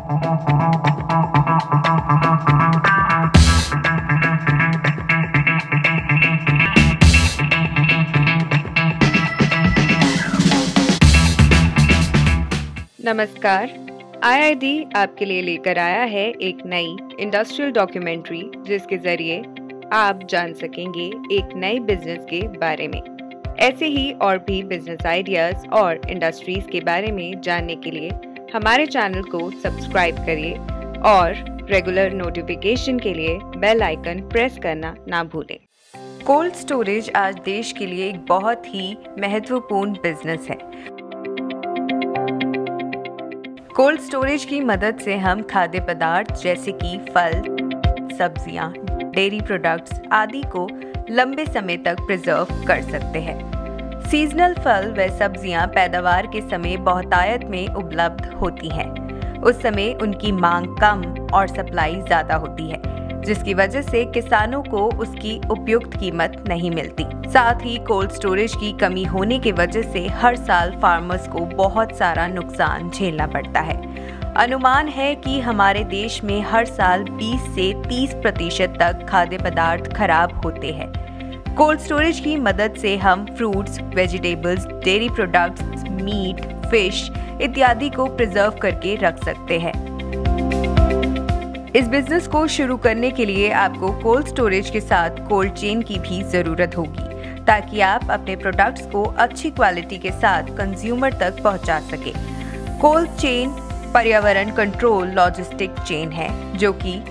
नमस्कार। आईआईडी आपके लिए लेकर आया है एक नई इंडस्ट्रियल डॉक्यूमेंट्री जिसके जरिए आप जान सकेंगे एक नए बिजनेस के बारे में। ऐसे ही और भी बिजनेस आइडियाज और इंडस्ट्रीज के बारे में जानने के लिए हमारे चैनल को सब्सक्राइब करिए और रेगुलर नोटिफिकेशन के लिए बेल आइकन प्रेस करना ना भूलें। कोल्ड स्टोरेज आज देश के लिए एक बहुत ही महत्वपूर्ण बिजनेस है। कोल्ड स्टोरेज की मदद से हम खाद्य पदार्थ जैसे कि फल, सब्जियां, डेयरी प्रोडक्ट्स आदि को लंबे समय तक प्रिजर्व कर सकते हैं। सीजनल फल व सब्जियां पैदावार के समय बहुतायत में उपलब्ध होती हैं। उस समय उनकी मांग कम और सप्लाई ज़्यादा होती है, जिसकी वजह से किसानों को उसकी उपयुक्त कीमत नहीं मिलती। साथ ही कोल्ड स्टोरेज की कमी होने की वजह से हर साल फार्मर्स को बहुत सारा नुकसान झेलना पड़ता है। अनुमान है कि हमारे देश में हर साल 20 से 30% तक खाद्य पदार्थ खराब होते हैं। कोल्ड स्टोरेज की मदद से हम fruits, vegetables, dairy products, meat, fish इत्यादि को प्रिजर्व करके रख सकते हैं। इस बिजनेस को शुरू करने के लिए आपको कोल्ड स्टोरेज के साथ कोल्ड चेन की भी जरूरत होगी, ताकि आप अपने प्रोडक्ट्स को अच्छी क्वालिटी के साथ कंज्यूमर तक पहुंचा सके। कोल्ड चेन पर्यावरण कंट्रोल लॉजिस्टिक चेन है, जो कि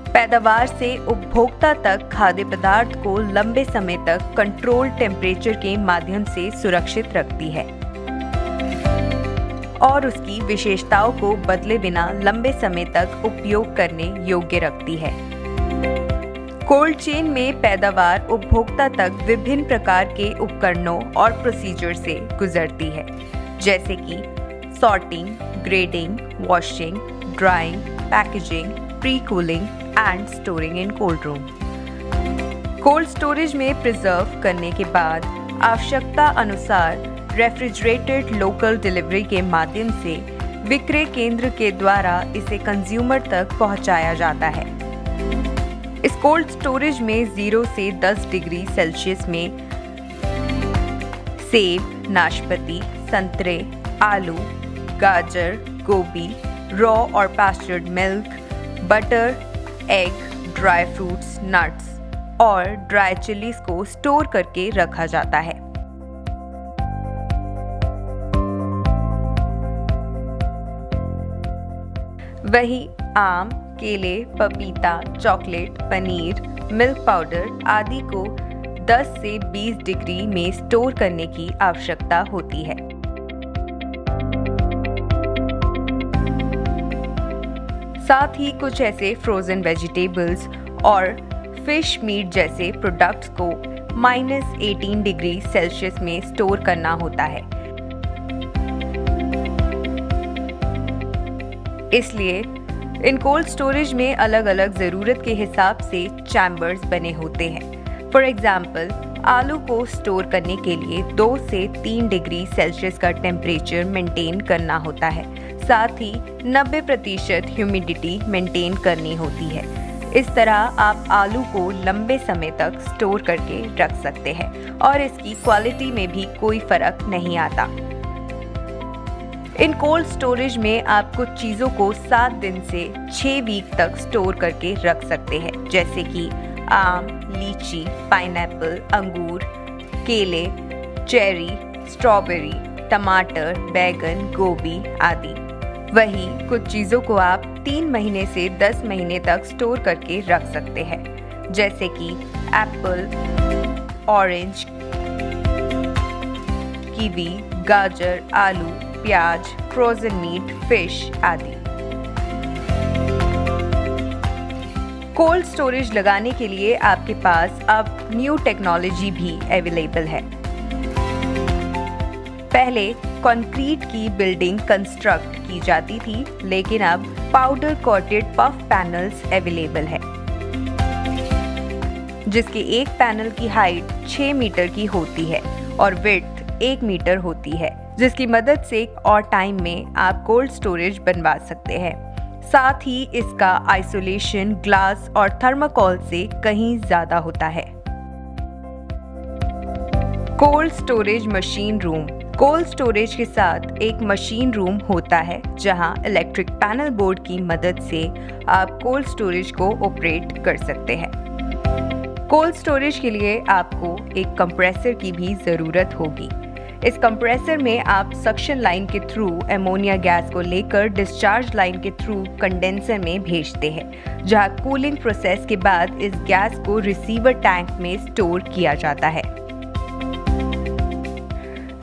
पैदावार से उपभोक्ता तक खाद्य पदार्थ को लंबे समय तक कंट्रोल टेम्परेचर के माध्यम से सुरक्षित रखती है और उसकी विशेषताओं को बदले बिना लंबे समय तक उपयोग करने योग्य रखती है। कोल्ड चेन में पैदावार उपभोक्ता तक विभिन्न प्रकार के उपकरणों और प्रोसीजर से गुजरती है, जैसे कि sorting, grading, washing, drawing, packaging, pre cooling and storing in cold room. Cold storage में प्रिजर्व करने के बाद आवश्यकता अनुसार रेफ्रिजरेटेड लोकल डिलीवरी के माध्यम से विक्रय केंद्र के द्वारा इसे कंज्यूमर तक पहुंचाया जाता है। इस कोल्ड स्टोरेज में 0 से 10 डिग्री सेल्सियस में सेब, नाशपाती, संतरे, आलू, गाजर, गोभी, रॉ और pasteurised milk, butter, egg, dry fruits, nuts और ड्राई चिलीज को स्टोर करके रखा जाता है। वही आम, केले, पपीता, चॉकलेट, पनीर, मिल्क पाउडर आदि को 10 से 20 डिग्री में स्टोर करने की आवश्यकता होती है। साथ ही कुछ ऐसे फ्रोजन वेजिटेबल्स और फिश मीट जैसे प्रोडक्ट्स को -18 डिग्री सेल्सियस में स्टोर करना होता है। इसलिए इन कोल्ड स्टोरेज में अलग अलग ज़रूरत के हिसाब से चैम्बर्स बने होते हैं। फॉर एग्जाम्पल, आलू को स्टोर करने के लिए 2 से 3 डिग्री सेल्सियस का टेम्परेचर मेंटेन करना होता है। साथ ही 90% ह्यूमिडिटी मेंटेन करनी होती है। इस तरह आप आलू को लंबे समय तक स्टोर करके रख सकते हैं और इसकी क्वालिटी में भी कोई फर्क नहीं आता। इन कोल्ड स्टोरेज में आप कुछ चीज़ों को 7 दिन से 6 वीक तक स्टोर करके रख सकते हैं, जैसे कि आम, लीची, पाइनएप्पल, अंगूर, केले, चेरी, स्ट्रॉबेरी, टमाटर, बैगन, गोभी आदि। वहीं कुछ चीज़ों को आप 3 महीने से 10 महीने तक स्टोर करके रख सकते हैं, जैसे कि एप्पल, ऑरेंज, कीवी, गाजर, आलू, प्याज, फ्रोजन मीट, फिश आदि। कोल्ड स्टोरेज लगाने के लिए आपके पास अब न्यू टेक्नोलॉजी भी अवेलेबल है। पहले कंक्रीट की बिल्डिंग कंस्ट्रक्ट की जाती थी, लेकिन अब powder coated puff panels available है, जिसके एक पैनल की हाइट 6 मीटर की होती है और विड्थ 1 मीटर होती है, जिसकी मदद से और टाइम में आप कोल्ड स्टोरेज बनवा सकते हैं। साथ ही इसका आइसोलेशन ग्लास और थर्माकोल से कहीं ज़्यादा होता है। Cold storage machine room. Cold storage के साथ एक मशीन रूम होता है जहां इलेक्ट्रिक पैनल बोर्ड की मदद से आप कोल्ड स्टोरेज को ऑपरेट कर सकते हैं। कोल्ड स्टोरेज के लिए आपको एक कंप्रेसर की भी ज़रूरत होगी। इस कंप्रेसर में आप सक्शन लाइन के थ्रू अमोनिया गैस को लेकर डिस्चार्ज लाइन के थ्रू कंडेंसर में भेजते हैं, जहां कूलिंग प्रोसेस के बाद इस गैस को रिसीवर टैंक में स्टोर किया जाता है।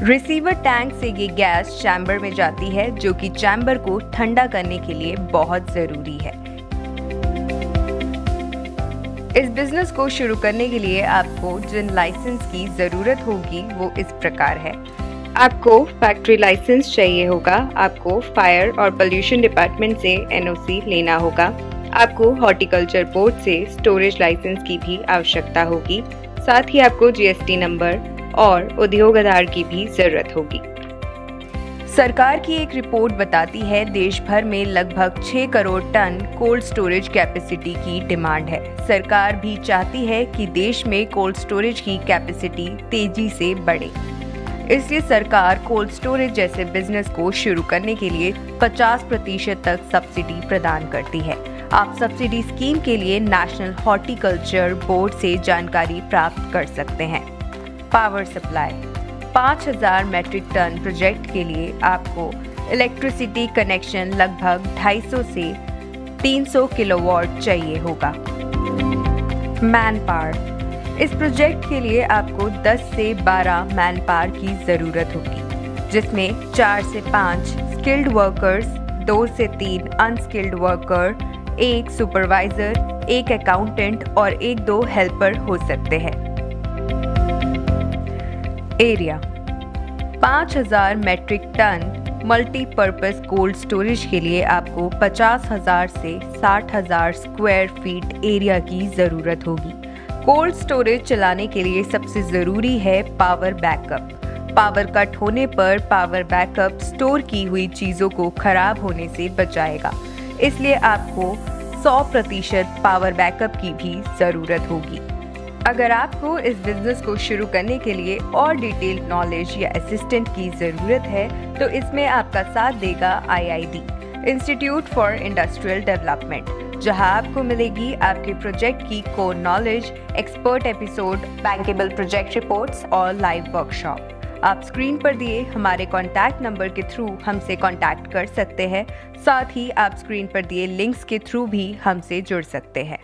रिसीवर टैंक से ये गैस चैम्बर में जाती है, जो कि चैम्बर को ठंडा करने के लिए बहुत ज़रूरी है। इस बिजनेस को शुरू करने के लिए आपको जिन लाइसेंस की ज़रूरत होगी वो इस प्रकार है। आपको फैक्ट्री लाइसेंस चाहिए होगा, आपको फायर और पोल्यूशन डिपार्टमेंट से एनओसी लेना होगा, आपको हॉर्टिकल्चर बोर्ड से स्टोरेज लाइसेंस की भी आवश्यकता होगी, साथ ही आपको जीएसटी नंबर और उद्योग आधार की भी जरूरत होगी। सरकार की एक रिपोर्ट बताती है देश भर में लगभग 6 crore ton cold storage capacity की डिमांड है। सरकार भी चाहती है कि देश में कोल्ड स्टोरेज की कैपेसिटी तेजी से बढ़े, इसलिए सरकार कोल्ड स्टोरेज जैसे बिजनेस को शुरू करने के लिए 50% तक सब्सिडी प्रदान करती है। आप सब्सिडी स्कीम के लिए नेशनल हॉर्टिकल्चर बोर्ड से जानकारी प्राप्त कर सकते हैं। Power supply. 5000 metric ton project के लिए आपको इलेक्ट्रिसिटी कनेक्शन लगभग 250 से 300 किलोवाट चाहिए होगा। Man power. इस प्रोजेक्ट के लिए आपको 10 से 12 मैन पावर की ज़रूरत होगी, जिसमें 4 से 5 स्किल्ड वर्कर्स, 2 से 3 अनस्किल्ड वर्कर, 1 सुपरवाइजर, 1 अकाउंटेंट और 1-2 हेल्पर हो सकते हैं। Area. 5000 metric ton multipurpose cold storage के लिए आपको 50,000 से 60,000 स्क्वायर फीट एरिया की ज़रूरत होगी। कोल्ड स्टोरेज चलाने के लिए सबसे ज़रूरी है पावर बैकअप। पावर कट होने पर पावर बैकअप स्टोर की हुई चीज़ों को खराब होने से बचाएगा, इसलिए आपको 100% पावर बैकअप की भी ज़रूरत होगी। अगर आपको इस बिजनेस को शुरू करने के लिए और डिटेल्ड नॉलेज या असिस्टेंट की ज़रूरत है तो इसमें आपका साथ देगा IID, institute for industrial development, जहां आपको मिलेगी आपके प्रोजेक्ट की core knowledge, expert episode, bankable project reports और लाइव वर्कशॉप। आप स्क्रीन पर दिए हमारे कॉन्टैक्ट नंबर के थ्रू हमसे कॉन्टैक्ट कर सकते हैं, साथ ही आप स्क्रीन पर दिए लिंक्स के थ्रू भी हमसे जुड़ सकते हैं।